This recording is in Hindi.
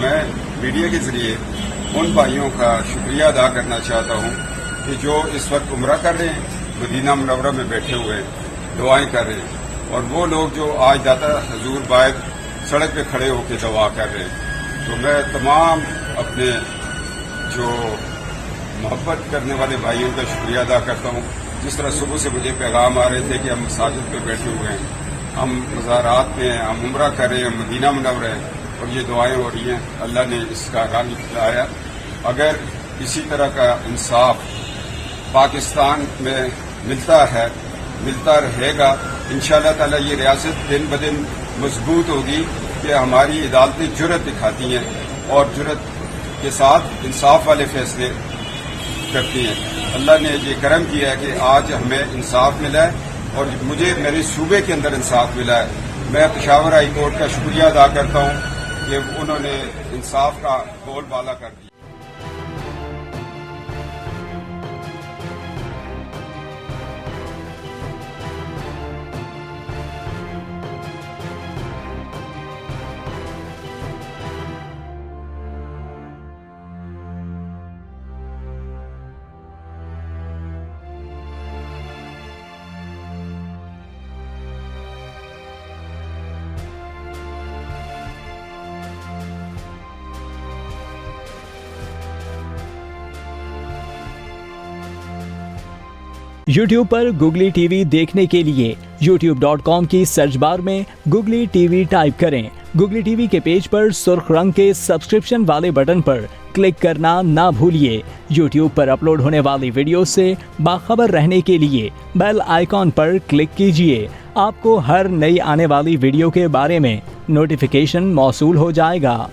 मैं मीडिया के जरिए उन भाइयों का शुक्रिया अदा करना चाहता हूं कि जो इस वक्त उम्रा कर रहे हैं, मदीना मुनव्वरा में बैठे हुए दुआएं कर रहे हैं, और वो लोग जो आज दाता हजूर बायद सड़क पे खड़े होकर दुआ कर रहे हैं। तो मैं तमाम अपने जो मोहब्बत करने वाले भाइयों का शुक्रिया अदा करता हूं। जिस तरह सुबह से मुझे पैगाम आ रहे थे कि हम मसाजिद पे बैठे हुए हैं, हम मज़ारात में हैं, हम उम्रा कर रहे हैं, मदीना मुनव्वरा है और ये दुआएं हो रही हैं। अल्लाह ने इसका रंग खिलाया। अगर इसी तरह का इंसाफ पाकिस्तान में मिलता है, मिलता रहेगा, इंशाअल्लाह ताला ये रियासत दिन ब दिन मजबूत होगी कि हमारी अदालतें जुर्रत दिखाती हैं और जुर्रत के साथ इंसाफ वाले फैसले करती हैं। अल्लाह ने ये करम किया है कि आज हमें इंसाफ मिला है और मुझे मेरे सूबे के अंदर इंसाफ मिला है। मैं पेशावर हाई कोर्ट का शुक्रिया अदा करता हूं कि उन्होंने इंसाफ का बोलबाला कर दिया। YouTube पर गुगली टीवी देखने के लिए youtube.com की सर्च बार में गुगली टीवी टाइप करें। गुगली टीवी के पेज पर सुर्ख रंग के सब्सक्रिप्शन वाले बटन पर क्लिक करना ना भूलिए। YouTube पर अपलोड होने वाली वीडियो से बाखबर रहने के लिए बेल आइकॉन पर क्लिक कीजिए। आपको हर नई आने वाली वीडियो के बारे में नोटिफिकेशन मौसूल हो जाएगा।